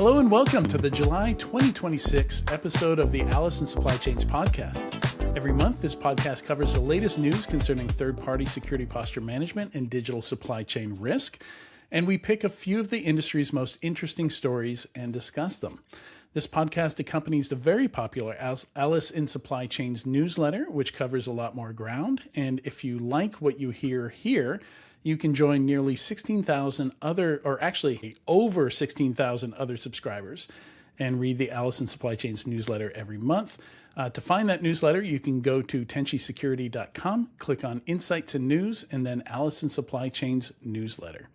Hello and welcome to the July 2026 episode of the Alice in Supply Chains podcast. Every month, this podcast covers the latest news concerning third-party security posture management and digital supply chain risk, and we pick a few of the industry's most interesting stories and discuss them. This podcast accompanies the very popular Alice in Supply Chains newsletter, which covers a lot more ground, and if you like what you hear here, you can join nearly 16,000 other, or actually over 16,000 other subscribers and read the Alice in Supply Chains newsletter every month. To find that newsletter, you can go to tenchisecurity.com, click on Insights and News, and then Alice in Supply Chains newsletter.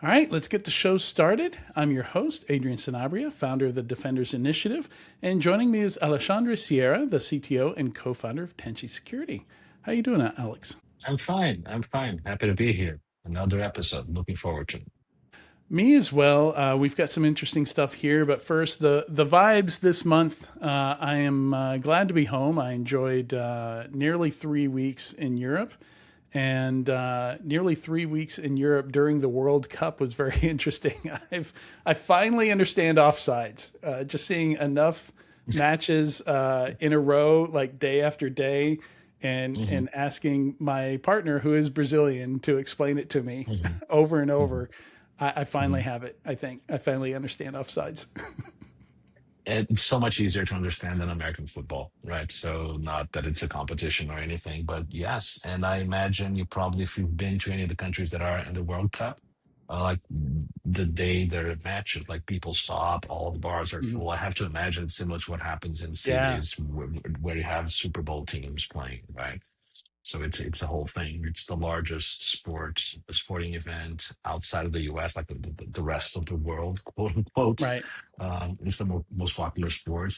All right, let's get the show started. I'm your host, Adrian and Alexandre, founder of the Defenders Initiative, and joining me is Alexandre Sierra, the CTO and co-founder of Tenchi Security. How you doing, Alex? I'm fine. Happy to be here. Another episode. Looking forward to it. Me as well. We've got some interesting stuff here, but first, the vibes this month. I am glad to be home. I enjoyed nearly 3 weeks in Europe, and nearly 3 weeks in Europe during the World Cup was very interesting. I finally understand offsides. Just seeing enough matches in a row, like day after day, and asking my partner, who is Brazilian, to explain it to me over and over. I finally have it. I think I finally understand offsides. It's so much easier to understand than American football, right? So not that it's a competition or anything, but yes. And I imagine you probably, if you've been to any of the countries that are in the World Cup, like the day there are matches, like people stop, all the bars are full. I have to imagine it's similar to what happens in cities where you have Super Bowl teams playing, right? So it's a whole thing. It's the largest sporting event outside of the U.S., like the rest of the world, quote unquote. Right. It's the most popular sport.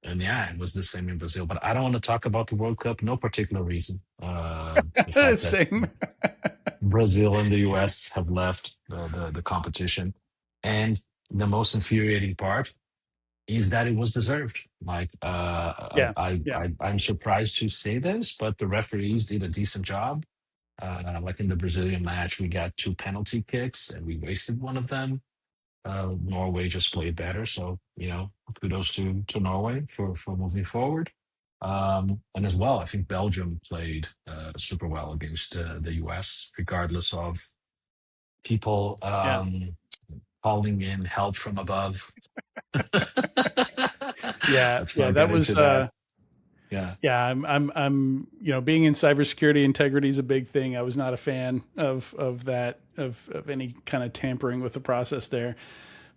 And yeah, it was the same in Brazil. But I don't want to talk about the World Cup. No particular reason. The fact Same. that Brazil and the U.S. have left the competition. And the most infuriating part is that it was deserved. Like, I'm surprised to say this, but the referees did a decent job. Like in the Brazilian match, we got 2 penalty kicks and we wasted one of them. Norway just played better, so kudos to Norway for moving forward. And as well, I think Belgium played super well against the US, regardless of people calling in help from above. That was I'm being in cybersecurity, integrity is a big thing. I was not a fan of that, of any kind of tampering with the process there,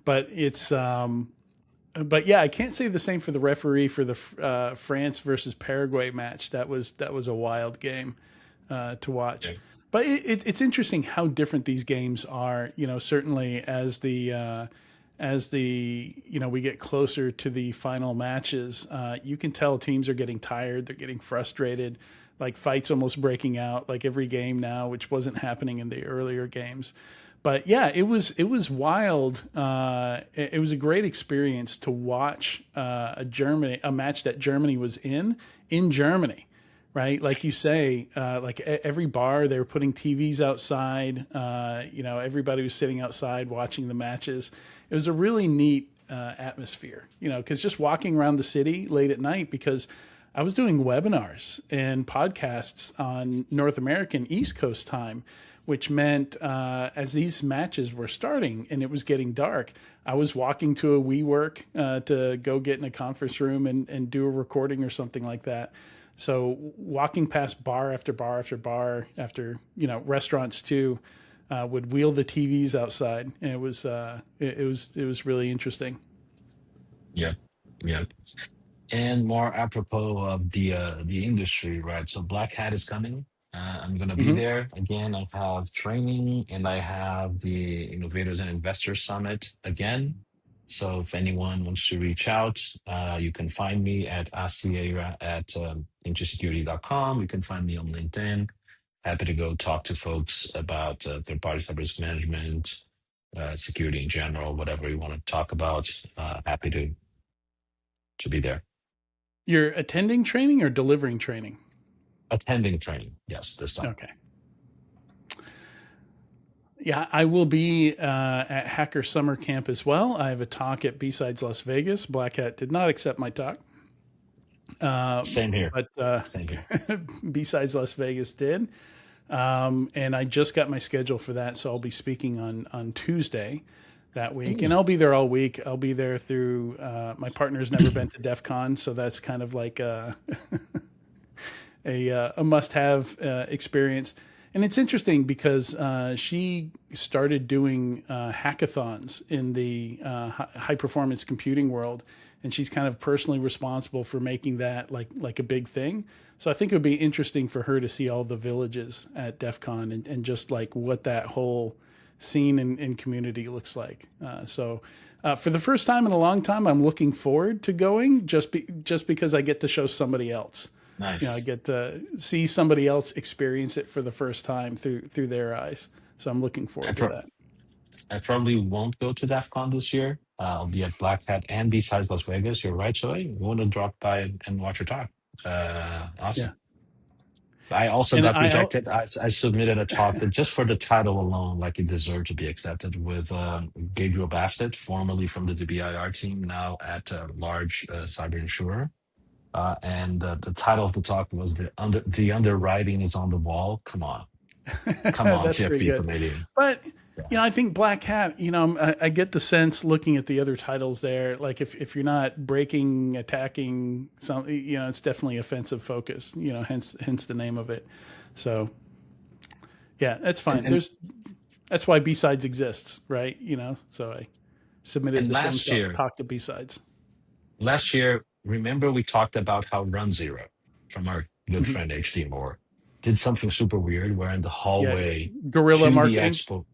but it's but yeah, I can't say the same for the referee for the France versus Paraguay match. That was a wild game to watch. Okay. But it's interesting how different these games are. Certainly as the we get closer to the final matches, you can tell teams are getting tired. They're getting frustrated, like fights almost breaking out, like every game now, which wasn't happening in the earlier games. But yeah, it was wild. It was a great experience to watch a match that Germany was in Germany. Right. Like you say, like every bar, they were putting TVs outside. Everybody was sitting outside watching the matches. It was a really neat atmosphere, because just walking around the city late at night, because I was doing webinars and podcasts on North American East Coast time, which meant as these matches were starting and it was getting dark, I was walking to a WeWork to go get in a conference room and do a recording or something like that. So walking past bar after bar after bar after, restaurants too, would wheel the TVs outside, and it was really interesting. Yeah. And more apropos of the industry, right? So Black Hat is coming. I'm going to be there again. I have training, and I have the Innovators and Investors Summit again. So if anyone wants to reach out, you can find me at Asieira at interruption.com. You can find me on LinkedIn. Happy to go talk to folks about third-party cyber risk management, security in general, whatever you want to talk about. Happy to be there. You're attending training or delivering training? Attending training, yes, this time. Okay. Yeah, I will be at Hacker Summer Camp as well. I have a talk at B-Sides Las Vegas. Black Hat did not accept my talk, Same here. but Same here. B-Sides Las Vegas did. And I just got my schedule for that, so I'll be speaking on Tuesday that week, and I'll be there all week. I'll be there through. My partner's never been to DEF CON, so that's kind of like a must-have experience. And it's interesting because she started doing hackathons in the high-performance computing world, and she's kind of personally responsible for making that like a big thing. So I think it would be interesting for her to see all the villages at DEF CON and just like what that whole scene and community looks like. So for the first time in a long time, I'm looking forward to going just because I get to show somebody else. Nice. You know, I get to see somebody else experience it for the first time through their eyes. So I'm looking forward to that. I probably won't go to DEF CON this year. I'll be at Black Hat and besides Las Vegas. You're right, Joey. You want to drop by and watch your talk. Awesome. Yeah. I also And got rejected. I submitted a talk that just for the title alone, like it deserved to be accepted with Gabriel Bassett, formerly from the DBIR team, now at a large cyber insurer. And the title of the talk was the underwriting is on the wall. Come on, That's pretty CFP good. Canadian. But Yeah. you know, I think Black Hat. You know, I get the sense looking at the other titles there. Like if you're not breaking, attacking, something, you know, it's definitely offensive focus. You know, hence the name of it. So yeah, that's fine. That's why B-Sides exists, right? You know, so I submitted And the same last stuff. year, Talk to B-Sides. remember we talked about how Run Zero from our good Mhm. friend HT Moore did something super weird where in the Yeah, hallway guerrilla to the marketing. expo,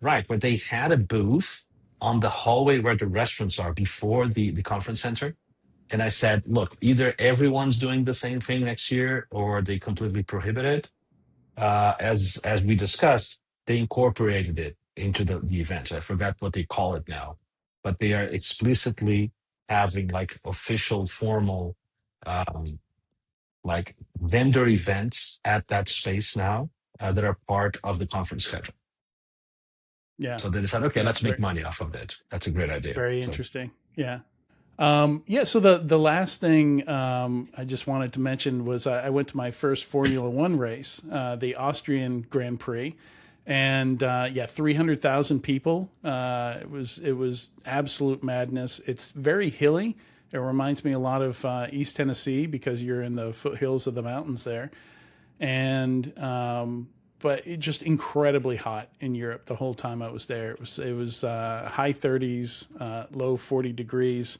right, where they had a booth on the hallway where the restaurants are before the conference center. And I said, look, either everyone's doing the same thing next year or they completely prohibit it. As we discussed, they incorporated it into the event. I forgot what they call it now, but they are explicitly having like official, formal, um, like vendor events at that space now that are part of the conference schedule. Yeah, So they decided, okay, yeah, let's make money off of it. That's a great idea. very So interesting. Yeah. Yeah. So the last thing I just wanted to mention was I went to my first Formula One race, the Austrian Grand Prix, and yeah, 300,000 people. It was absolute madness. It's very hilly. It reminds me a lot of East Tennessee because you're in the foothills of the mountains there, and but it just incredibly hot in Europe the whole time I was there. It was high 30s, low 40 degrees,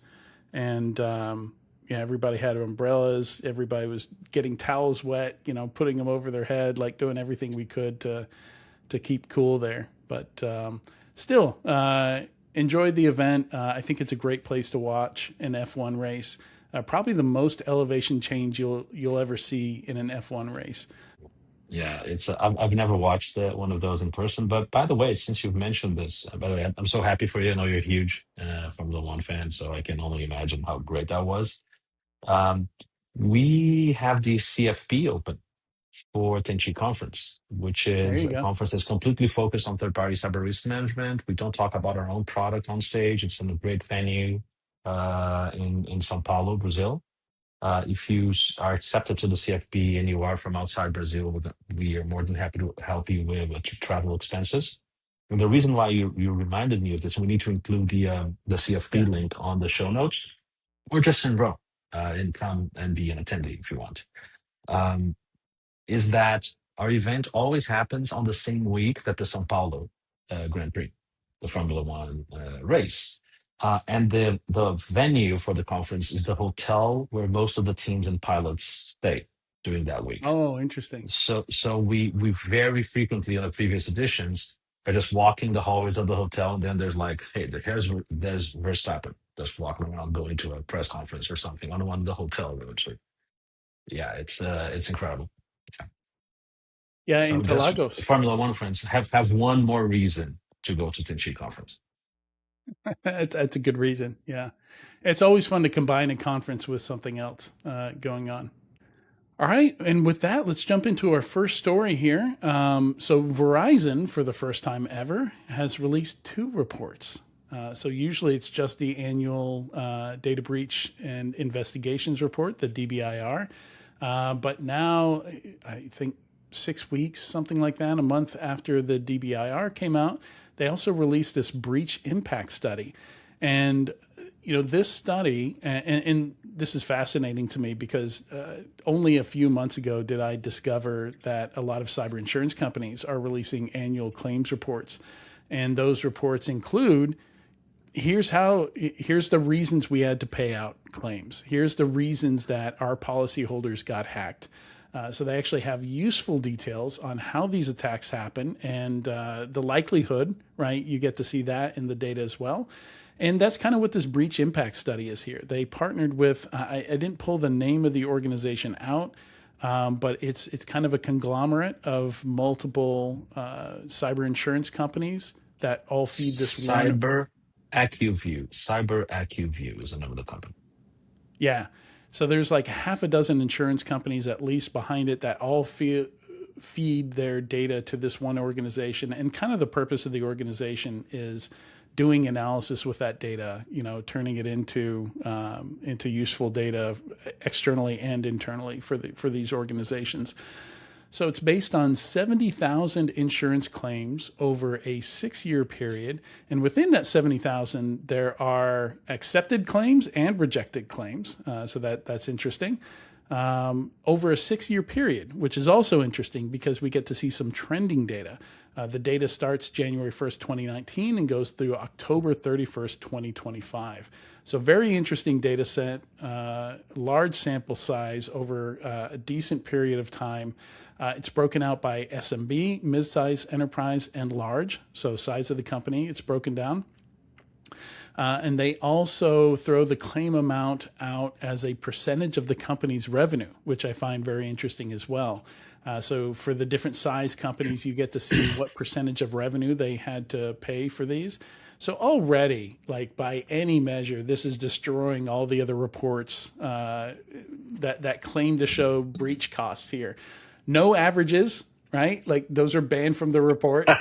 and yeah, everybody had umbrellas. Everybody was getting towels wet, you know, putting them over their head, like doing everything we could to keep cool there. But still, enjoyed the event. I think it's a great place to watch an F1 race. Probably the most elevation change you'll ever see in an F1 race. yeah, it's I've never watched one of those in person. But by the way, since you've mentioned this, by the way, I'm so happy for you. I know you're a huge Formula One fan, so I can only imagine how great that was. Um, we have the CFP open for Tenchi Conference, which There is you a go. conference that's completely focused on third-party cyber risk management. We don't talk about our own product on stage. It's in a great venue in São Paulo, Brazil. If you are accepted to the CFP and you are from outside Brazil, we are more than happy to help you with travel expenses. And the reason why you reminded me of this, we need to include the CFP Yeah. link on the show notes, or just enroll and come and be an attendee if you want. Um, is that our event always happens on the same week that the São Paulo Grand Prix, the Formula One race. And the venue for the conference is the hotel where most of the teams and pilots stay during that week. Oh, interesting. So we very frequently on the previous editions are just walking the hallways of the hotel, and then there's like, hey, there's Verstappen just walking around going to a press conference or something on one of the hotel rooms. So, yeah, it's incredible. Yeah. Yeah, So just Interlagos. Formula One friends have one more reason to go to Tinchi conference. That's a good reason. Yeah. It's always fun to combine a conference with something else going on. All right, and with that, let's jump into our first story here. So Verizon, for the first time ever, has released two reports. So usually it's just the annual data breach and investigations report, the DBIR. But now, I think 6 weeks, something like that, a month after the DBIR came out, they also released this breach impact study. And this study, and this is fascinating to me because only a few months ago did I discover that a lot of cyber insurance companies are releasing annual claims reports. And those reports include, here's the reasons we had to pay out claims. Here's the reasons that our policyholders got hacked. So they actually have useful details on how these attacks happen and the likelihood, right? You get to see that in the data as well. And that's kind of what this breach impact study is here. They partnered with, I didn't pull the name of the organization out, but it's kind of a conglomerate of multiple cyber insurance companies that all feed this one. Cyber AcuView. Cyber AcuView is the name of the company. Yeah. So there's like half a dozen insurance companies at least behind it that all feed their data to this one organization. And kind of the purpose of the organization is doing analysis with that data, turning it into useful data externally and internally for these organizations. So it's based on 70,000 insurance claims over a 6-year period. And within that 70,000, there are accepted claims and rejected claims. So that's interesting. Over a 6-year period, which is also interesting because we get to see some trending data. The data starts January 1st, 2019 and goes through October 31st, 2025. So very interesting data set, large sample size over a decent period of time. It's broken out by SMB, mid-size, enterprise, and large. So size of the company, it's broken down. And they also throw the claim amount out as a percentage of the company's revenue, which I find very interesting as well. So for the different size companies, you get to see what percentage of revenue they had to pay for these. So already, like by any measure, this is destroying all the other reports that claim to show breach costs here. No averages, right? Like those are banned from the report. There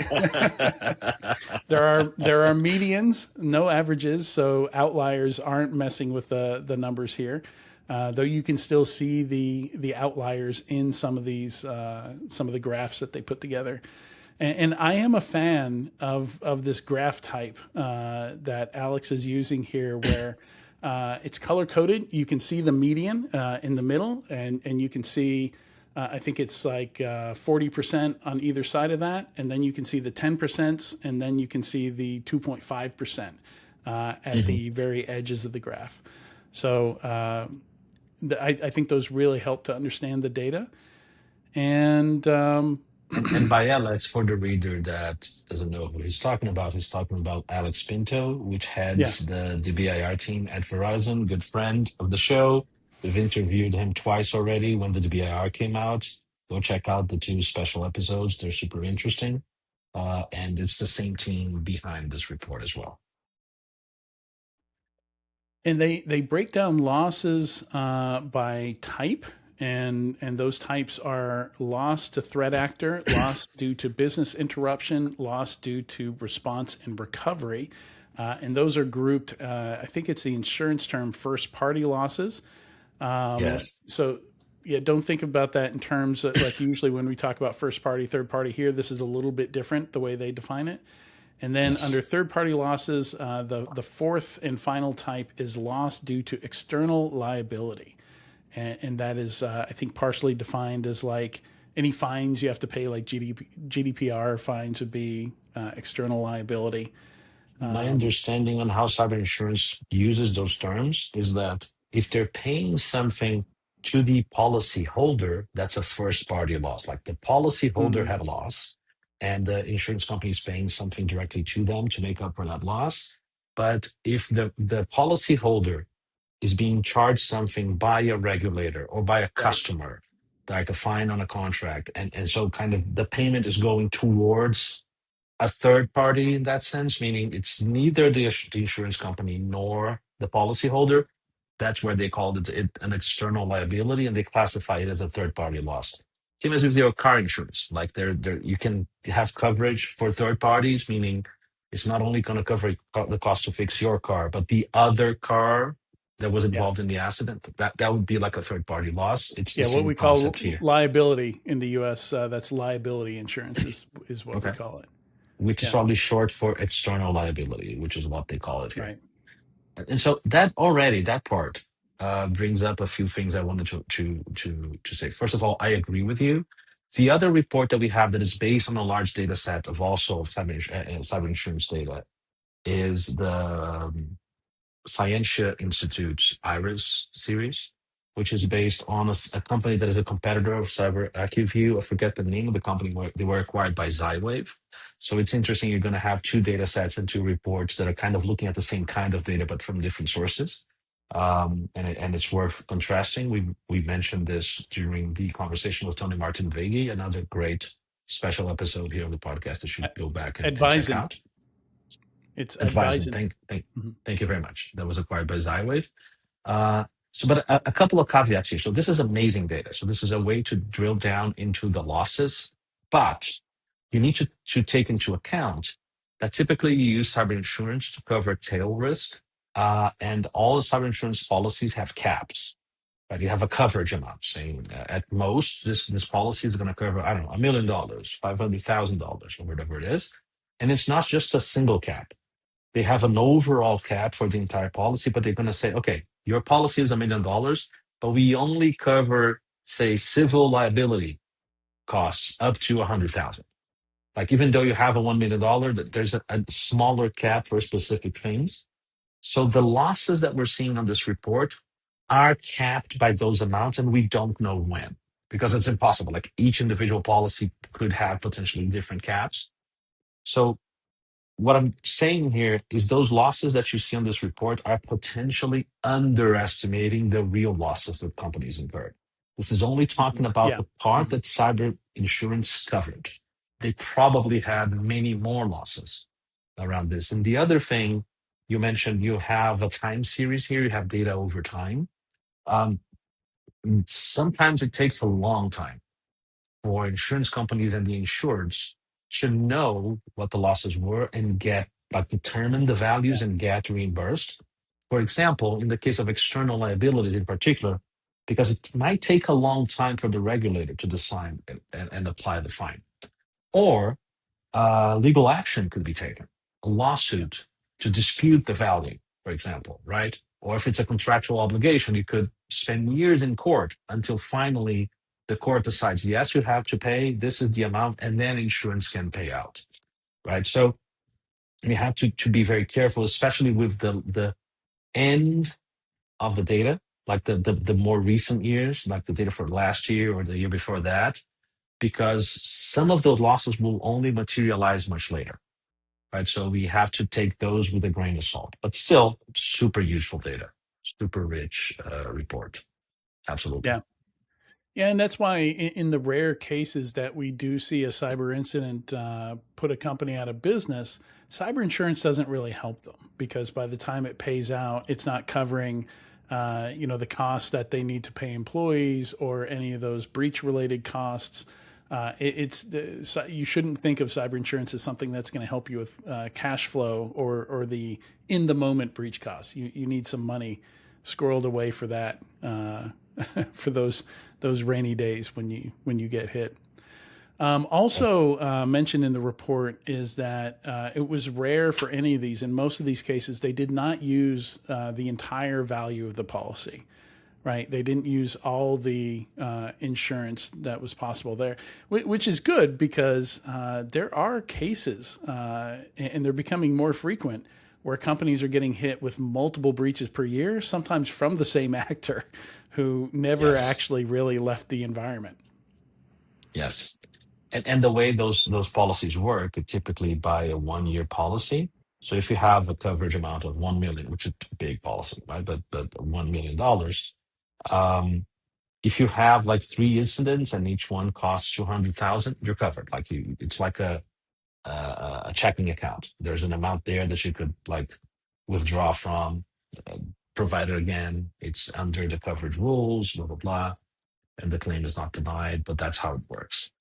are medians, no averages, so outliers aren't messing with the numbers here. Though you can still see the outliers in some of the graphs that they put together. And I am a fan of this graph type that Alex is using here, where it's color coded. You can see the median in the middle, and you can see. I think it's like 40% on either side of that. And then you can see the 10%, and then you can see the 2.5% at the very edges of the graph. So I think those really help to understand the data. And by Alex, for the reader that doesn't know who he's talking about Alex Pinto, which heads the DBIR team at Verizon, good friend of the show. We've interviewed him twice already when the DBIR came out. Go check out the 2 special episodes. They're super interesting. And it's the same team behind this report as well. And they break down losses by type. And those types are loss to threat actor, loss due to business interruption, loss due to response and recovery. And those are grouped, I think it's the insurance term, first party losses. Yes. So yeah, don't think about that in terms of like usually when we talk about first party, third party here, this is a little bit different the way they define it. And then under third party losses, the fourth and final type is loss due to external liability. And that is, I think, partially defined as like any fines you have to pay, like GDPR fines would be external liability. My understanding on how cyber insurance uses those terms is that if they're paying something to the policy holder, that's a first party loss. Like the policy holder had a loss and the insurance company is paying something directly to them to make up for that loss. But if the policy holder is being charged something by a regulator or by a customer, like a fine on a contract, and so kind of the payment is going towards a third party in that sense, meaning it's neither the insurance company nor the policyholder, that's where they called it an external liability, and they classify it as a third-party loss. Same as with your car insurance. Like you can have coverage for third parties, meaning it's not only going to cover the cost to fix your car, but the other car that was Yeah. involved in the accident. That would be like a third-party loss. It's the Yeah. What same we call concept here. liability in the U.S. That's liability insurance is what we Okay. call it. Which is Yeah. probably short for external liability, which is what they call it here. Right. And so that part brings up a few things I wanted to say. First of all, I agree with you. The other report that we have that is based on a large data set of also cyber insurance data is the Scientia Institute's IRIS series, which is based on a company that is a competitor of Cyber AcuView. I forget the name of the company. They were acquired by Zywave. So it's interesting. You're going to have two data sets and two reports that are kind of looking at the same kind of data, but from different sources. And it's worth contrasting. We mentioned this during the conversation with Tony Martin Vegi, another great special episode here on the podcast that should go back and check Advising. out. It's Advising. advising. Mhm. Thank you very much. That was acquired by Zywave. But a couple of caveats here. So this is amazing data. So this is a way to drill down into the losses, but you need to take into account that typically you use cyber insurance to cover tail risk, and all the cyber insurance policies have caps. Right? You have a coverage amount saying at most this policy is going to cover, I don't know, $1 million, $500,000, or whatever it is, and it's not just a single cap. They have an overall cap for the entire policy, but they're going to say, okay, your policy is $1 million, but we only cover, say, civil liability costs up to 100,000. Like even though you have a $1 million, there's a smaller cap for specific things. So the losses that we're seeing on this report are capped by those amounts, and we don't know when because it's impossible. Like each individual policy could have potentially different caps. So what I'm saying here is those losses that you see on this report are potentially underestimating the real losses that companies incurred. This is only talking about Yeah. the part Mhm. that cyber insurance covered. They probably had many more losses around this. And the other thing you mentioned, you have a time series here, you have data over time. Um, Sometimes it takes a long time for insurance companies and the insureds should know what the losses were and determine the values Yeah. and get reimbursed. For example, in the case of external liabilities in particular, because it might take a long time for the regulator to decide and apply the fine. Or legal action could be taken, a Yeah. lawsuit to dispute the value, for example, right? Or if it's a contractual obligation, you could spend years in court until finally the court decides, yes, you have to pay, this is the amount, and then insurance can pay out, right? So we have to be very careful, especially with the end of the data, like the more recent years, like the data for last year or the year before that, because some of those losses will only materialize much later, right? So we have to take those with a grain of salt, but still super useful data, super rich report. Absolutely. Yeah. Yeah, and that's why in the rare cases that we do see a cyber incident put a company out of business, cyber insurance doesn't really help them because by the time it pays out, it's not covering, the costs that they need to pay employees or any of those breach-related costs. You shouldn't think of cyber insurance as something that's going to help you with cash flow or the in-the-moment breach costs. You need some money squirreled away for that. For those rainy days when you get hit. Also mentioned in the report is that it was rare for any of these. In most of these cases, they did not use the entire value of the policy, right? They didn't use all the insurance that was possible there, which is good because there are cases, and they're becoming more frequent, where companies are getting hit with multiple breaches per year, sometimes from the same actor who never Yes. actually really left the environment. Yes. And the way those policies work, it typically by a 1 year policy. So if you have a coverage amount of 1 million, which is a big policy, right? But $1 million, if you have like 3 incidents and each one costs 200,000, you're covered. It's like a checking account. There's an amount there that you could like withdraw from. provided, again, it's under the coverage rules, blah, blah, blah, and the claim is not denied, but that's how it works.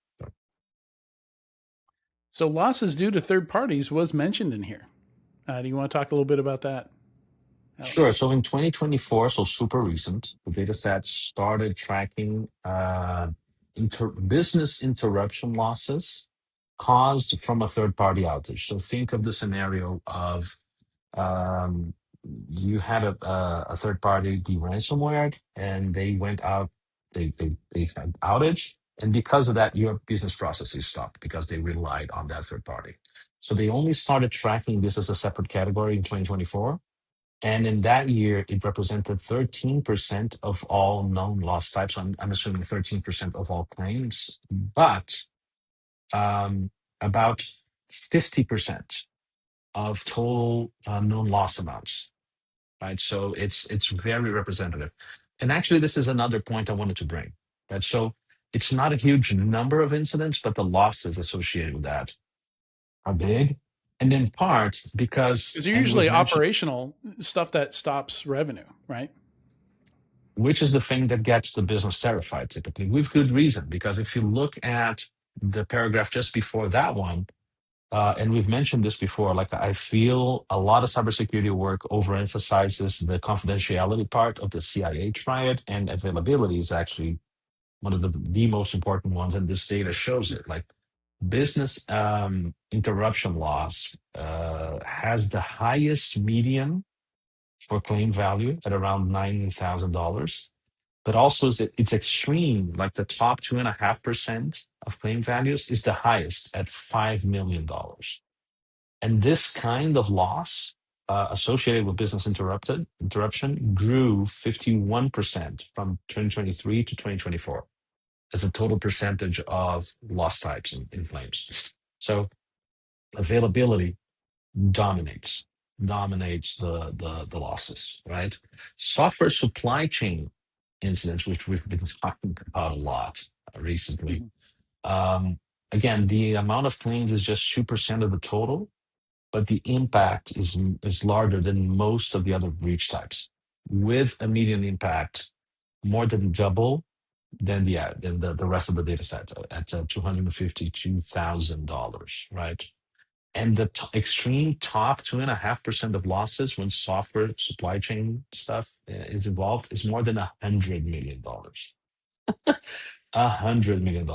So losses due to third parties was mentioned in here. Do you want to talk a little bit about that, Sure. Alex? So in 2024, so super recent, the data set started tracking business interruption losses caused from a third-party outage. So think of the scenario of um, you had a third party be ransomware and they went out, they had outage. And because of that, your business processes stopped because they relied on that third party. So they only started tracking this as a separate category in 2024. And in that year, it represented 13% of all known loss types. I'm assuming 13% of all claims, but um, about 50% of total known loss amounts, right? So it's very representative. And actually, this is another point I wanted to bring, right? So it's not a huge number of incidents, but the losses associated with that are big. And in part Because because, they're and we've usually mentioned, operational stuff that stops revenue, right? which is the thing that gets the business terrified typically, with good reason. Because if you look at the paragraph just before that one, and we've mentioned this before, like I feel a lot of cybersecurity work overemphasizes the confidentiality part of the CIA triad, and availability is actually one of the most important ones, and this data shows it. Like business interruption loss has the highest median for claim value at around $90,000, but also it's extreme, like the top 2.5% of claim values is the highest at $5 million. And this kind of loss associated with business interruption grew 51% from 2023 to 2024 as a total percentage of loss types in claims. So availability dominates the losses, right? Software supply chain incidents, which we've been talking about a lot recently. Again, the amount of claims is just 2% of the total, but the impact is larger than most of the other breach types, with a median impact more than double than the rest of the data set at $252,000, right? And the extreme top 2.5% of losses when software supply chain stuff is involved is more than $100 million. $100 million.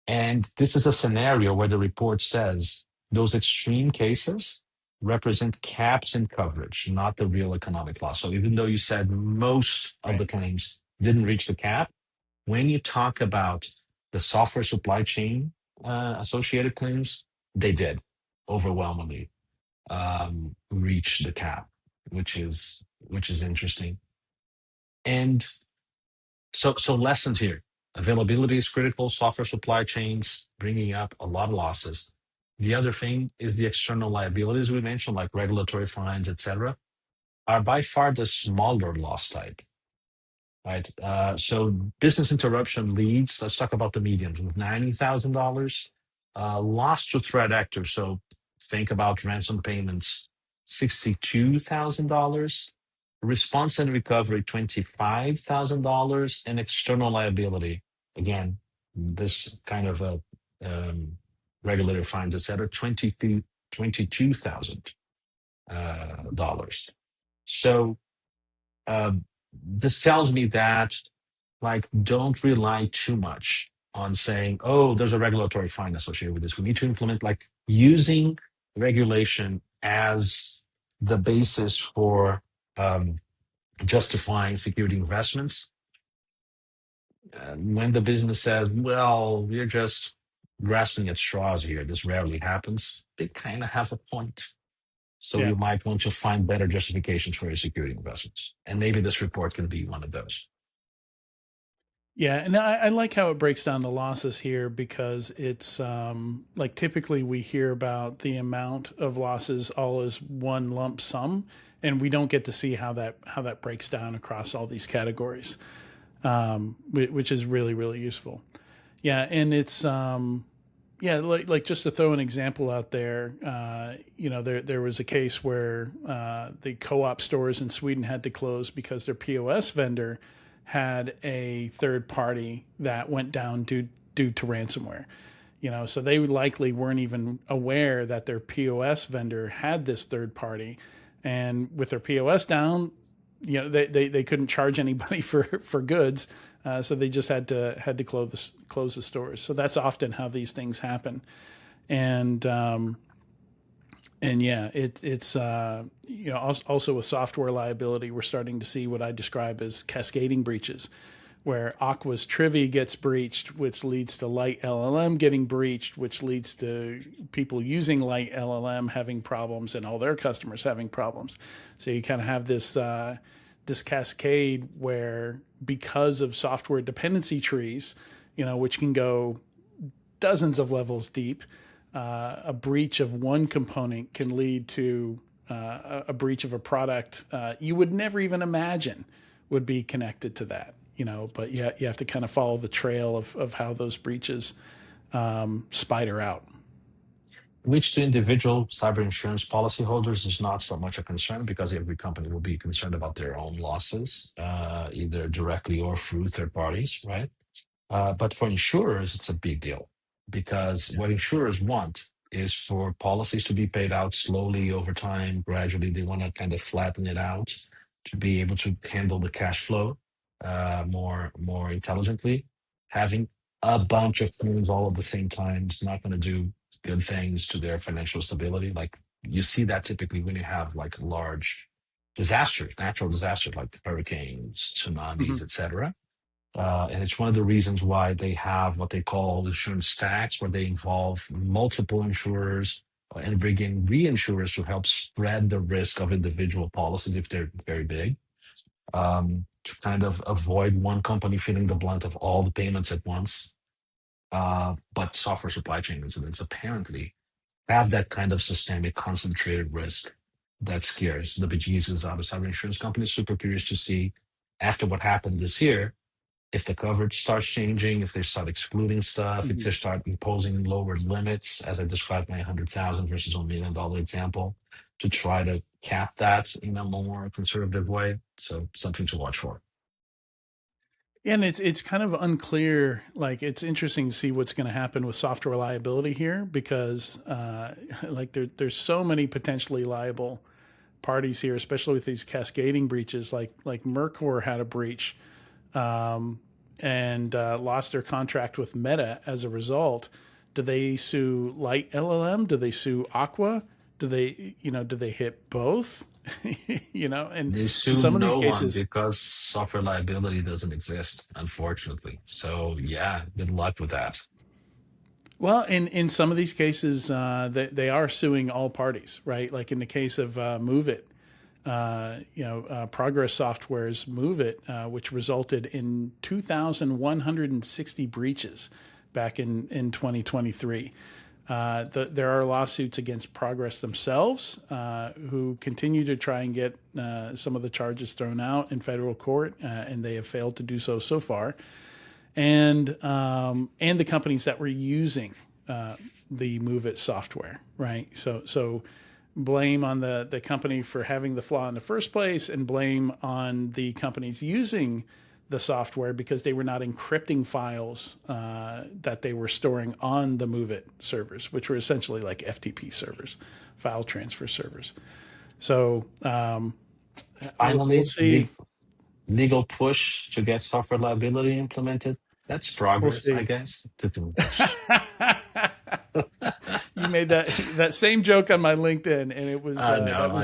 And this is a scenario where the report says those extreme cases represent caps in coverage, not the real economic loss. So even though you said most of the claims didn't reach the cap, when you talk about the software supply chain associated claims, they did overwhelmingly reach the cap, which is interesting. And so lessons here. Availability is critical. Software supply chains bringing up a lot of losses. The other thing is the external liabilities we mentioned, like regulatory fines, etc., are by far the smaller loss type, right? So business interruption leads. Let's talk about the medians with $90,000. Loss to threat actors. So think about ransom payments, $62,000. Response and recovery, $25,000, and external liability. Again, this kind of a regulator fines, etc., $22,000. So this tells me that, like, don't rely too much on saying, oh, there's a regulatory fine associated with this. We need to implement, like, using regulation as the basis for justifying security investments. When the business says, well, we're just grasping at straws here, this rarely happens, they kind of have a point. So Yeah. you might want to find better justifications for your security investments. And maybe this report can be one of those. Yeah, and I like how it breaks down the losses here because it's like typically we hear about the amount of losses all as one lump sum, and we don't get to see how that breaks down across all these categories, which is really useful. Yeah, and it's Yeah, like just to throw an example out there, there was a case where the co-op stores in Sweden had to close because their POS vendor had a third party that went down due to ransomware. So they likely weren't even aware that their POS vendor had this third party, and with their POS down, they couldn't charge anybody for goods. So they just had to close the stores. So that's often how these things happen, and yeah, it's also with software liability, we're starting to see what I describe as cascading breaches, where Aqua's Trivy gets breached, which leads to LiteLLM getting breached, which leads to people using LiteLLM having problems and all their customers having problems. So you kind of have this cascade where, because of software dependency trees, which can go dozens of levels deep, a breach of one component can lead to a breach of a product you would never even imagine would be connected to that. But you have to kind of follow the trail of how those breaches spider out. Which to individual cyber insurance policyholders is not so much a concern, because every company will be concerned about their own losses, either directly or through third parties, right? But for insurers, it's a big deal, because what insurers want is for policies to be paid out slowly over time, gradually. They want to kind of flatten it out to be able to handle the cash flow more intelligently. Having a bunch of claims all at the same time is not going to do good things to their financial stability. Like, you see that typically when you have like large disasters, natural disasters like hurricanes, tsunamis, etc. And it's one of the reasons why they have what they call insurance stacks, where they involve multiple insurers and bring in reinsurers to help spread the risk of individual policies if they're very big, to kind of avoid one company feeling the blunt of all the payments at once. But software supply chain incidents apparently have that kind of systemic concentrated risk that scares the bejesus out of cyber insurance companies. Super curious to see, after what happened this year, if the coverage starts changing, if they start excluding stuff, if they start imposing lower limits, as I described my 100,000 versus $1 million example, to try to cap that in a more conservative way. So something to watch for. And it's kind of unclear. Like, it's interesting to see what's going to happen with software liability here, because there's so many potentially liable parties here, especially with these cascading breaches. Like Mercor had a breach and lost their contract with Meta as a result. Do they sue LiteLLM? Do they sue Aqua? Do they hit both? And they sue in some of these no cases, one because software liability doesn't exist, unfortunately. So yeah, good luck with that. Well, in some of these cases, they are suing all parties, right? Like in the case of MoveIt, Progress Software's MoveIt, which resulted in 2,160 breaches back in 2023. There are lawsuits against Progress themselves, who continue to try and get some of the charges thrown out in federal court, and they have failed to do so far. And the companies that were using the MoveIt software, right? So blame on the company for having the flaw in the first place, and blame on the companies using the software because they were not encrypting files that they were storing on the MoveIt servers, which were essentially like FTP servers, file transfer servers. So Finally, we'll see. Legal push to get software liability implemented. That's progress, I guess. You made that same joke on my LinkedIn, and it was I know.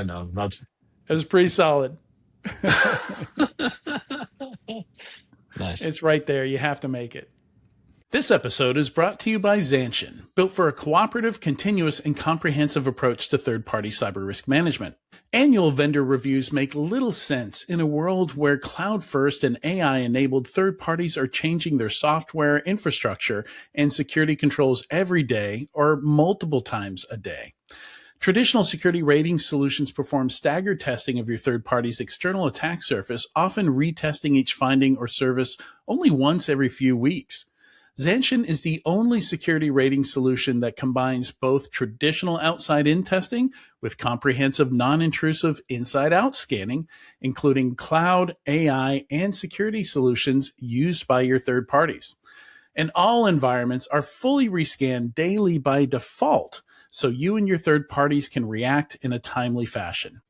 It was pretty solid. Nice. It's right there. You have to make it. This episode is brought to you by Zanshin, built for a cooperative, continuous, and comprehensive approach to third-party cyber risk management. Annual vendor reviews make little sense in a world where cloud-first and AI-enabled third parties are changing their software, infrastructure, and security controls every day or multiple times a day. Traditional security rating solutions perform staggered testing of your third party's external attack surface, often retesting each finding or service only once every few weeks. Zanshin is the only security rating solution that combines both traditional outside-in testing with comprehensive non-intrusive inside-out scanning, including cloud, AI, and security solutions used by your third parties. And all environments are fully rescanned daily by default, so you and your third parties can react in a timely fashion.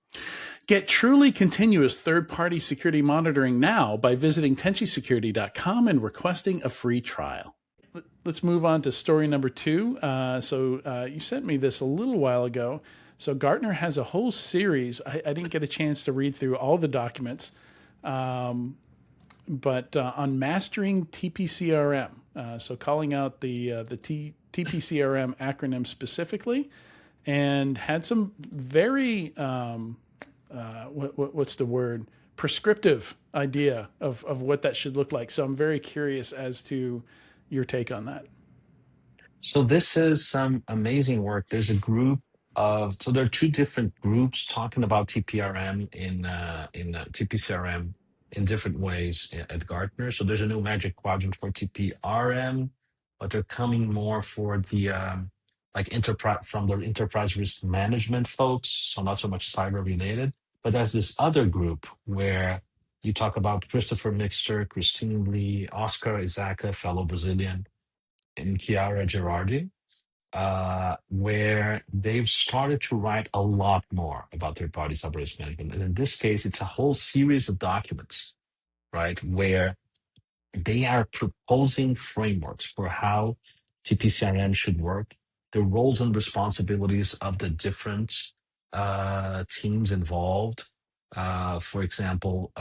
Get truly continuous third-party security monitoring now by visiting tenchisecurity.com and requesting a free trial. Let's move on to story number 2. You sent me this a little while ago. So Gartner has a whole series. I didn't get a chance to read through all the documents, but on mastering TPCRM. So calling out the TPCRM acronym specifically, and had some very what's the word, prescriptive idea of what that should look like. So I'm very curious as to your take on that. So this is some amazing work. There's a group so there are two different groups talking about TPRM in TPCRM in different ways at Gartner. So there's a new Magic Quadrant for TPRM, but they're coming more for the like enterprise from the enterprise risk management folks. So not so much cyber related, but there's this other group where you talk about Christopher Mixter, Christine Lee, Oscar Isaaca, fellow Brazilian, and Chiara Gerardi, where they've started to write a lot more about third-party cyber risk management. And in this case, it's a whole series of documents, right, where they are proposing frameworks for how TPCRM should work, the roles and responsibilities of the different teams involved. For example,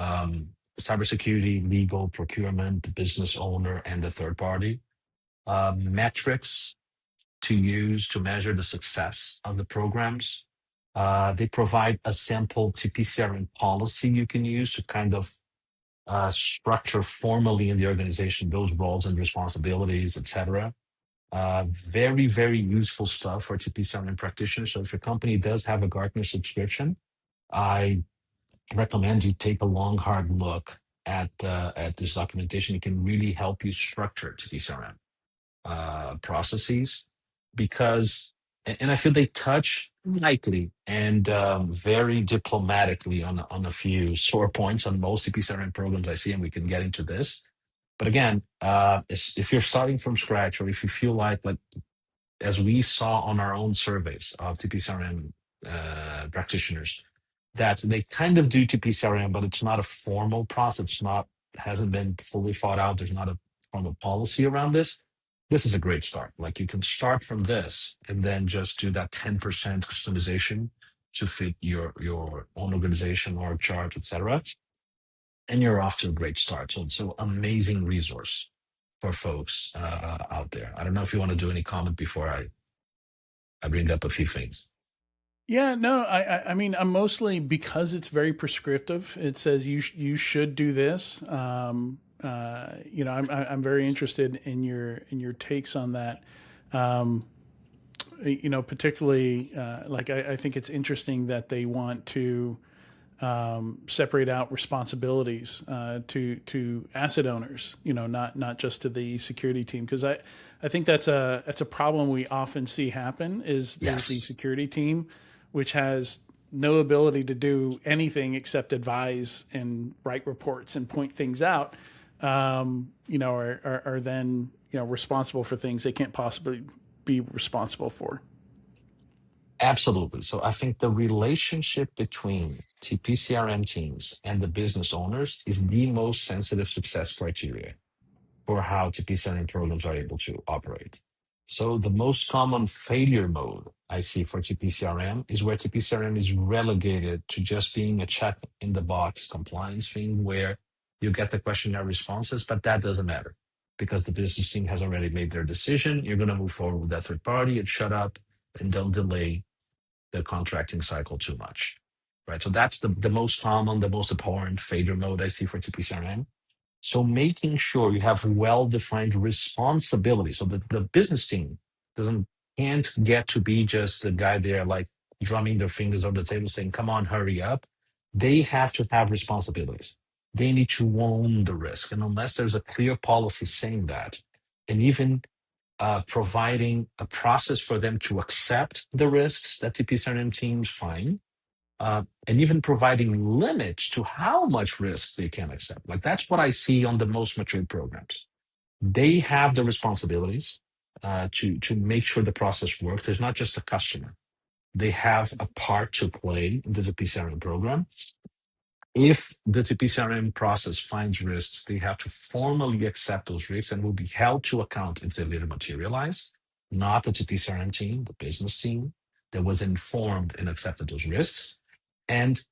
cybersecurity, legal, procurement, the business owner, and the third party. Metrics to use to measure the success of the programs. They provide a sample TPCRM policy you can use to kind of structure formally in the organization those roles and responsibilities, etc. Very, very useful stuff for TPCRM practitioners. So if your company does have a Gartner subscription, I recommend you take a long, hard look at this documentation. It can really help you structure TPCRM processes, because and I feel they touch lightly and very diplomatically on a few sore points on most CPCRM programs I see, and we can get into this. But again, if you're starting from scratch, or if you feel like as we saw on our own surveys of TPCRM practitioners, that they kind of do TPCRM, but it's not a formal process. It's not, hasn't been fully thought out. There's not a formal policy around this. This is a great start. Like, you can start from this and then just do that 10% customization to fit your own organization or chart, etc. And you're off to a great start. So amazing resource for folks out there. I don't know if you want to do any comment before I bring up a few things. Yeah, no, I mean, I'm mostly, because it's very prescriptive. It says you should do this. I'm very interested in your takes on that. Particularly, I think it's interesting that they want to separate out responsibilities to asset owners. Not just to the security team, because I think that's a problem we often see happen is the security team, which has no ability to do anything except advise and write reports and point things out, are then responsible for things they can't possibly be responsible for. Absolutely. So I think the relationship between TPCRM teams and the business owners is the most sensitive success criteria for how TPCRM programs are able to operate. So the most common failure mode I see for TPCRM is where TPCRM is relegated to just being a check in the box compliance thing where you get the questionnaire responses, but that doesn't matter because the business team has already made their decision. You're going to move forward with that third party and shut up and don't delay the contracting cycle too much, right? So that's the most common, the most abhorrent failure mode I see for TPCRM. So making sure you have well-defined responsibility so that the business team can't get to be just the guy there like drumming their fingers on the table saying, come on, hurry up. They have to have responsibilities. They need to own the risk. And unless there's a clear policy saying that, and even providing a process for them to accept the risks that TPCRM teams find, and even providing limits to how much risk they can accept. Like that's what I see on the most mature programs. They have the responsibilities to make sure the process works. There's not just a customer. They have a part to play in the TPCRM program. If the TPCRM process finds risks, they have to formally accept those risks and will be held to account if they later materialize, not the TPCRM team, the business team that was informed and accepted those risks. And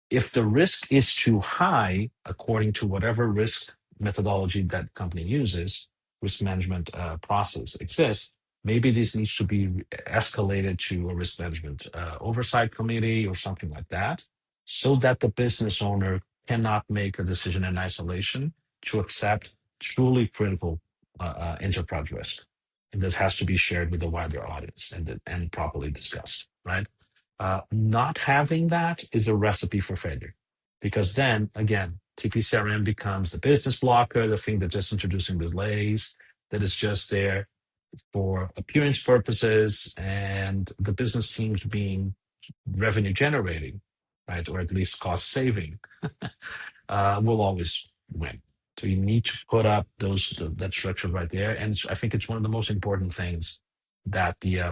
if the risk is too high, according to whatever risk methodology that company uses, risk management process exists, maybe this needs to be escalated to a risk management oversight committee or something like that, so that the business owner cannot make a decision in isolation to accept truly critical enterprise risk. And this has to be shared with the wider audience and properly discussed, right? Not having that is a recipe for failure, because then again, TPCRM becomes the business blocker, the thing that just introducing delays, that is just there for appearance purposes, and the business teams being revenue generating, right, or at least cost saving, will always win. So you need to put up that structure right there, and I think it's one of the most important things that the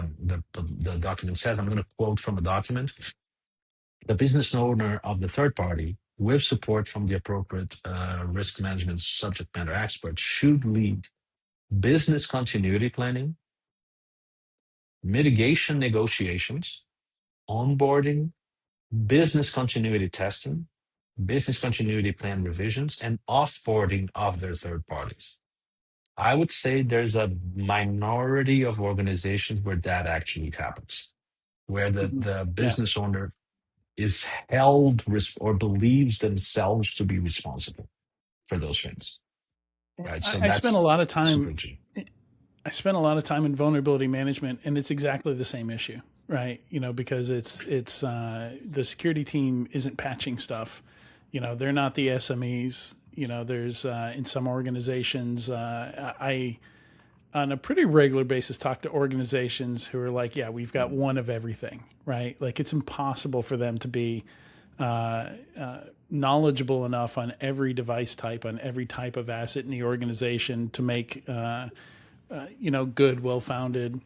document says. I'm going to quote from a document. The business owner of the third party, with support from the appropriate risk management subject matter expert, should lead business continuity planning, mitigation negotiations, onboarding, business continuity testing, business continuity plan revisions, and offboarding of their third parties. I would say there's a minority of organizations where that actually happens, where the business owner is held or believes themselves to be responsible for those things. Right. So I spent a that's lot of time. super G. I spent a lot of time in vulnerability management, and it's exactly the same issue, right? Because it's the security team isn't patching stuff. They're not the SMEs. There's in some organizations, I on a pretty regular basis talk to organizations who are like, yeah, we've got one of everything, right? Like it's impossible for them to be knowledgeable enough on every device type, on every type of asset in the organization to make good, well-founded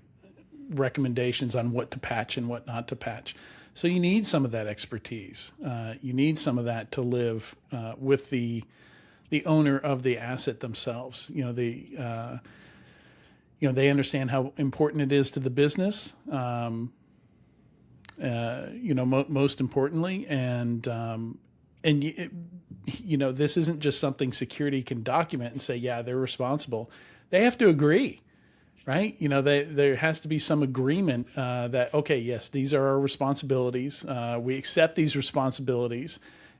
recommendations on what to patch and what not to patch. So you need some of that expertise. You need some of that to live with the owner of the asset themselves. They understand how important it is to the business. Most importantly, and this isn't just something security can document and say, yeah, they're responsible. They have to agree, right? There has to be some agreement that, okay, yes, these are our responsibilities. We accept these responsibilities.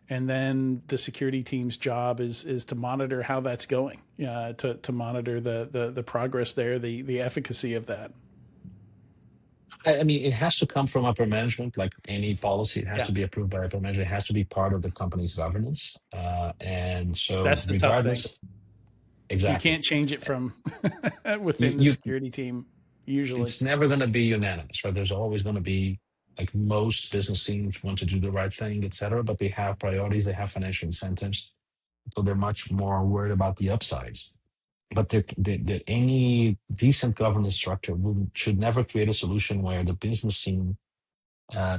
And then the security team's job is to monitor how that's going, to monitor the progress there, the efficacy of that. I mean, it has to come from upper management, like any policy. It has to be approved by upper management. It has to be part of the company's governance. And so that's the regardless, tough thing. exactly. You can't change it from within the security team, usually. It's never going to be unanimous, right? There's always going to be, like most business teams want to do the right thing, et cetera, but they have priorities, they have financial incentives. So they're much more worried about the upsides. But any decent governance structure should never create a solution where the business team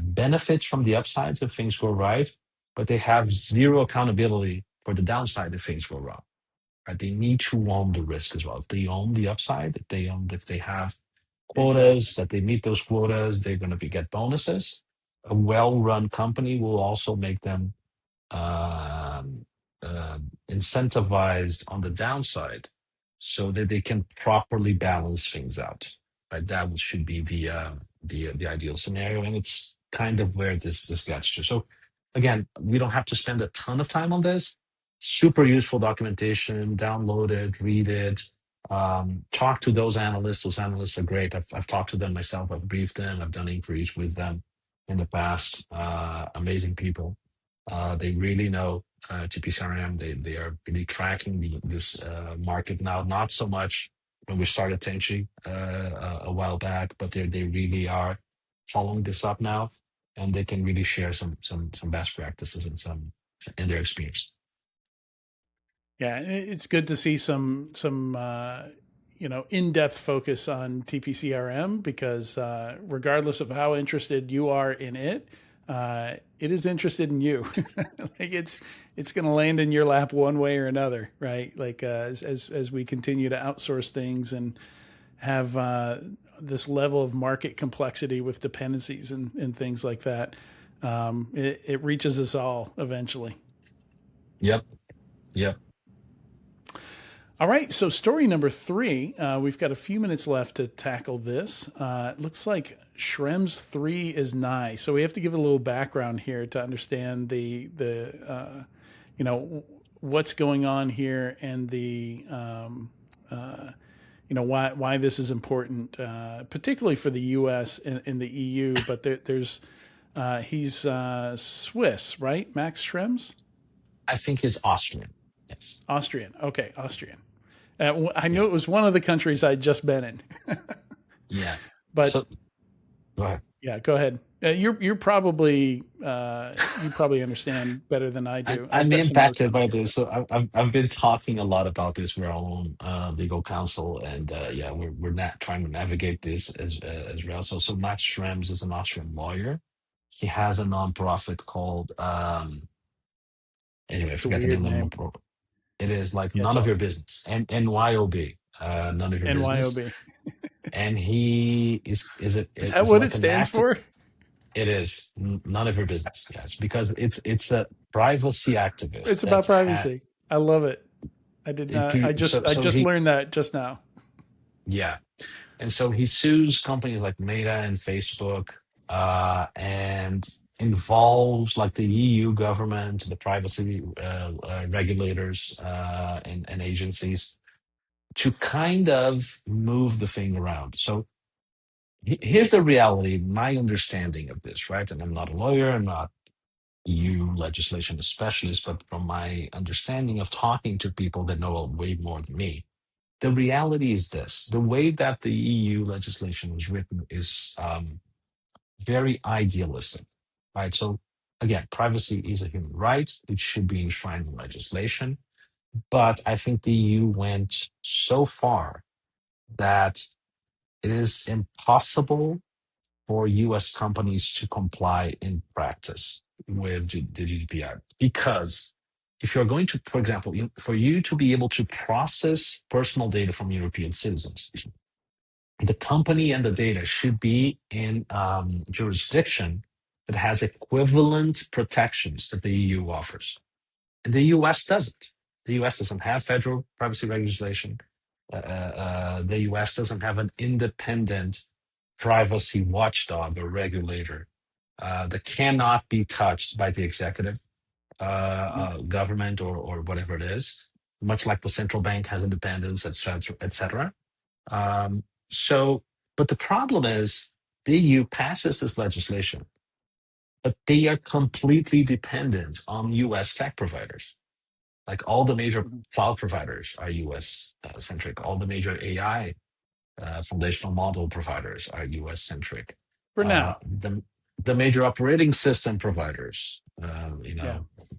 benefits from the upsides if things go right, but they have zero accountability for the downside if things go wrong. Right? They need to own the risk as well. If they own the upside, if they have quotas, that they meet those quotas, they're going to get bonuses. A well-run company will also make them incentivized on the downside, so that they can properly balance things out. Right, that should be the ideal scenario, and it's kind of where this gets to. So again, we don't have to spend a ton of time on this. Super useful documentation. Download it, read it. Talk to those analysts. Those analysts are great. I've talked to them myself. I've briefed them. I've done inquiries with them in the past. Amazing people. They really know TPCRM. They are really tracking this market now. Not so much when we started Tenchi a while back, but they really are following this up now, and they can really share some best practices and some in their experience. Yeah, it's good to see some in-depth focus on TPCRM because regardless of how interested you are in it, it is interested in you. Like it's going to land in your lap one way or another, right? Like as we continue to outsource things and have this level of market complexity with dependencies and things like that, it reaches us all eventually. Yep. Yep. All right, so story number 3. We've got a few minutes left to tackle this. It looks like Schrems 3 is nigh, so we have to give a little background here to understand the what's going on here and the why this is important, particularly for the U.S. and the EU. But he's Swiss, right? Max Schrems. I think he's Austrian. Yes. Austrian. Okay, Austrian. I knew it was one of the countries I'd just been in. Yeah. But so, go ahead. Yeah, go ahead. You're probably you probably understand better than I do. I'm impacted by this. So I've been talking a lot about this with our own legal counsel, and yeah, we're not trying to navigate this as well. So Max Schrems is an Austrian lawyer. He has a nonprofit called anyway, I forgot the name. It is like none of your business, and NYOB, none of your business. NYOB. And he is it? Is that what it stands for? It is none of your business. Yes, because it's a privacy activist. It's about privacy. I love it. I did not. I just learned that just now. Yeah, and so he sues companies like Meta and Facebook, and involves like the EU government, the privacy regulators, and agencies to kind of move the thing around. So here's the reality, my understanding of this, right? And I'm not a lawyer, I'm not EU legislation specialist, but from my understanding of talking to people that know way more than me, the reality is this: the way that the EU legislation was written is very idealistic, right? So again, privacy is a human right; it should be enshrined in legislation. But I think the EU went so far that it is impossible for US companies to comply in practice with the GDPR. Because if you're going to, for example, for you to be able to process personal data from European citizens, the company and the data should be in jurisdiction that has equivalent protections that the EU offers. And the US doesn't. The US doesn't have federal privacy legislation. The US doesn't have an independent privacy watchdog or regulator that cannot be touched by the executive government or whatever it is, much like the central bank has independence, et cetera, et cetera. But the problem is the EU passes this legislation, but they are completely dependent on US tech providers. Like all the major cloud providers are US centric. All the major AI foundational model providers are US centric. For now, the major operating system providers,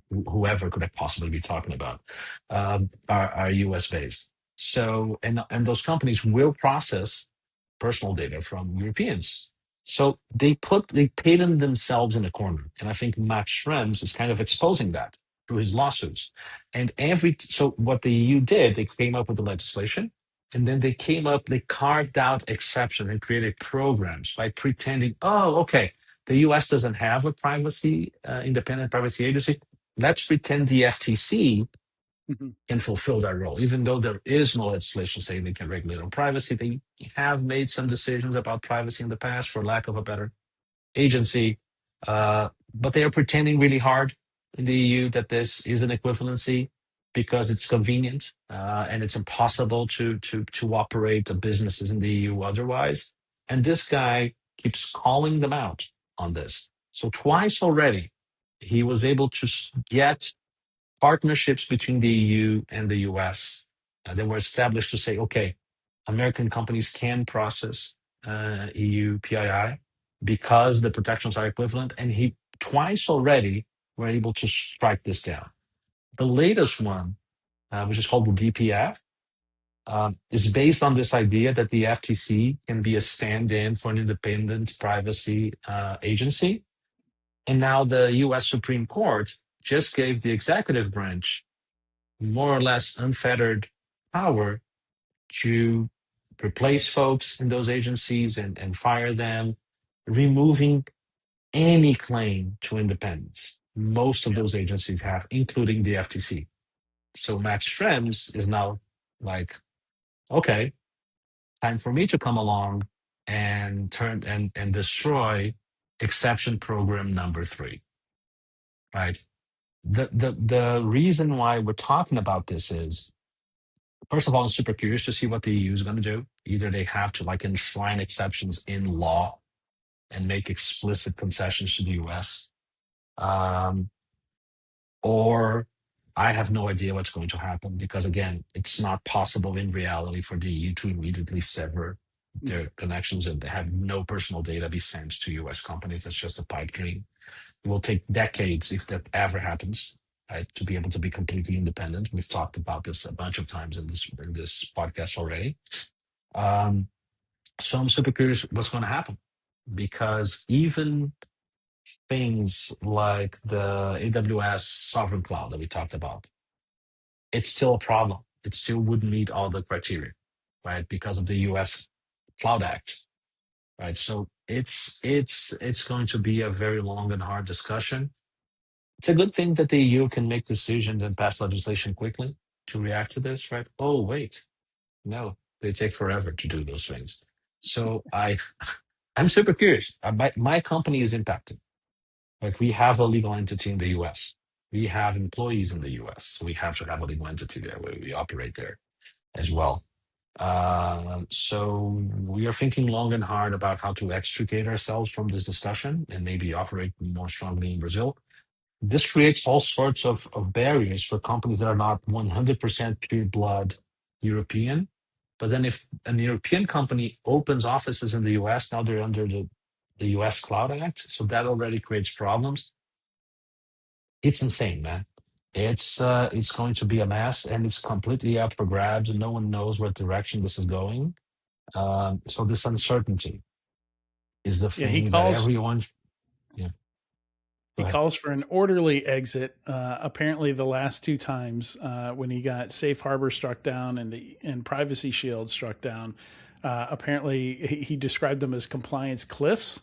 whoever could I possibly be talking about, are US based. So and those companies will process personal data from Europeans. So they patent themselves in a corner, and I think Max Schrems is kind of exposing that through his lawsuits. And so what the EU did, they came up with the legislation, and then they carved out exceptions and created programs by pretending, oh, okay, the US doesn't have a independent privacy agency. Let's pretend the FTC can fulfill that role. Even though there is no legislation saying they can regulate on privacy, they have made some decisions about privacy in the past, for lack of a better agency. But they are pretending really hard in the EU that this is an equivalency because it's convenient and it's impossible to operate the businesses in the EU otherwise. And this guy keeps calling them out on this. So twice already, he was able to get partnerships between the EU and the US that were established to say, okay, American companies can process EU PII because the protections are equivalent, and he twice already were able to strike this down. The latest one, which is called the DPF, is based on this idea that the FTC can be a stand-in for an independent privacy agency. And now the US Supreme Court just gave the executive branch more or less unfettered power to replace folks in those agencies and fire them, removing any claim to independence. Most of those agencies have, including the FTC. So Max Schrems is now like, okay, time for me to come along and turn and destroy exception program number 3. Right. The reason why we're talking about this is, first of all, I'm super curious to see what the EU is going to do. Either they have to like enshrine exceptions in law and make explicit concessions to the US, or I have no idea what's going to happen, because again, it's not possible in reality for the EU to immediately sever their connections and have no personal data be sent to US companies. That's just a pipe dream. It will take decades, if that ever happens, right, to be able to be completely independent. We've talked about this a bunch of times in this podcast already. So I'm super curious what's going to happen, because even things like the AWS sovereign cloud that we talked about, it's still a problem. It still wouldn't meet all the criteria, right, because of the US Cloud Act, right? So it's going to be a very long and hard discussion. It's a good thing that the EU can make decisions and pass legislation quickly to react to this, right? Oh, wait, no, they take forever to do those things. So I'm super curious. My company is impacted. Like, we have a legal entity in the US. We have employees in the US. So we have to have a legal entity there where we operate there as well. So we are thinking long and hard about how to extricate ourselves from this discussion and maybe operate more strongly in Brazil. This creates all sorts of barriers for companies that are not 100% pure blood European. But then if a European company opens offices in the US, now they're under the US Cloud Act. So that already creates problems. It's insane, man. It's going to be a mess, and it's completely up for grabs, and no one knows what direction this is going. So this uncertainty is the Yeah, he thing that calls everyone. Yeah, go he ahead. calls for an orderly exit. Apparently, the last 2 times when he got Safe Harbor struck down and Privacy Shield struck down, apparently he described them as compliance cliffs,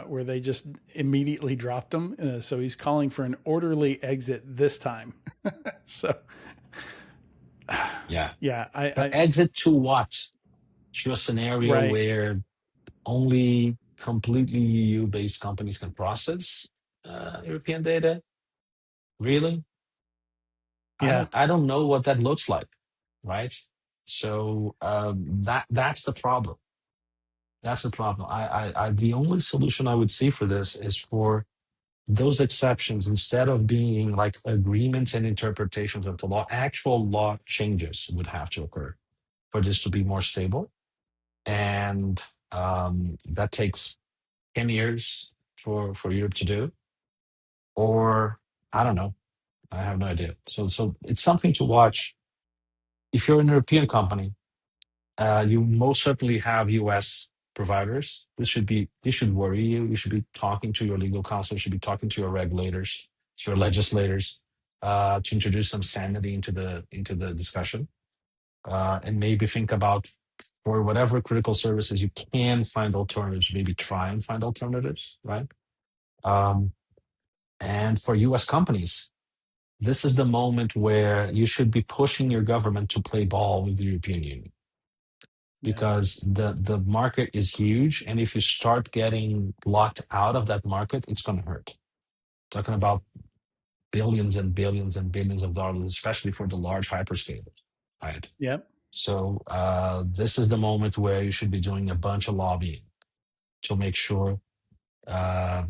where they just immediately dropped them. So he's calling for an orderly exit this time. So Yeah, yeah, but exit to what? To a scenario right, where only completely EU-based companies can process European data? Really? yeah, I don't know what that looks like, right? So that's the problem. That's the problem. The only solution I would see for this is for those exceptions, instead of being like agreements and interpretations of the law, actual law changes would have to occur for this to be more stable. And that takes 10 years for Europe to do, or I don't know. I have no idea. So it's something to watch. If you're an European company, you most certainly have US providers. This should worry you. You should be talking to your legal counsel. You should be talking to your regulators, to your legislators, to introduce some sanity into the discussion, and maybe think about, for whatever critical services you can find alternatives. Maybe try and find alternatives, right? Um, and for US companies, this is the moment where you should be pushing your government to play ball with the European Union, yeah, because the market is huge, and if you start getting locked out of that market, it's going to hurt. Talking about billions and billions and billions of dollars, especially for the large hyperscalers, right? yep, So this is the moment where you should be doing a bunch of lobbying to make sure uh,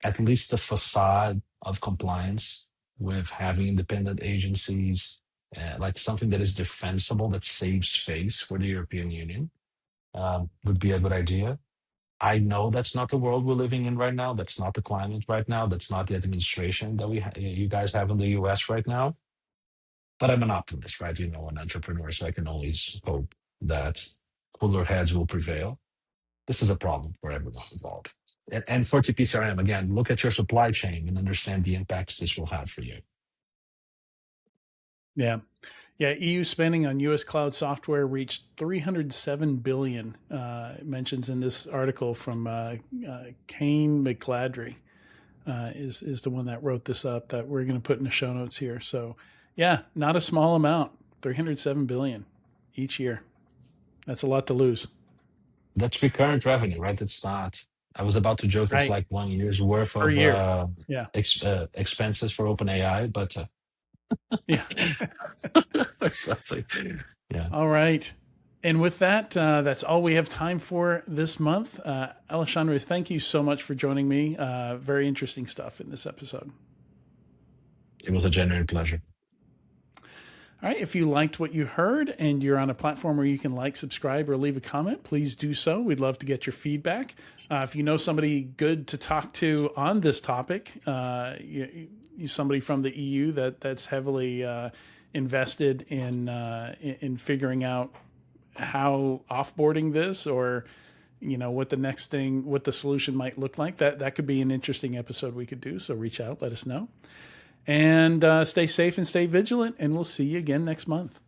at least the facade of compliance with having independent agencies like something that is defensible, that saves space for the European Union, would be a good idea. I know that's not the world we're living in right now. That's not the climate right now. That's not the administration that you guys have in the US right now. But I'm an optimist, right? You know, an entrepreneur, so I can always hope that cooler heads will prevail. This is a problem for everyone involved. And for TPCRM, again, look at your supply chain and understand the impacts this will have for you. Yeah. Yeah, EU spending on U.S. cloud software reached 307 billion. It mentions in this article from Kane McGladrey is the one that wrote this up that we're going to put in the show notes here. So, yeah, not a small amount. 307 billion each year. That's a lot to lose. That's recurrent revenue, right? It's not. I was about to joke. It's like 1 year's worth of expenses for OpenAI, but yeah. Exactly. Yeah. All right. And with that, that's all we have time for this month. Alexandre, thank you so much for joining me. Very interesting stuff in this episode. It was a genuine pleasure. All right. If you liked what you heard and you're on a platform where you can like, subscribe, or leave a comment, please do so. We'd love to get your feedback. If you know somebody good to talk to on this topic, somebody from the EU that's heavily invested in figuring out how offboarding this, or what the solution might look like, that could be an interesting episode we could do. So reach out, let us know, and stay safe and stay vigilant, and we'll see you again next month.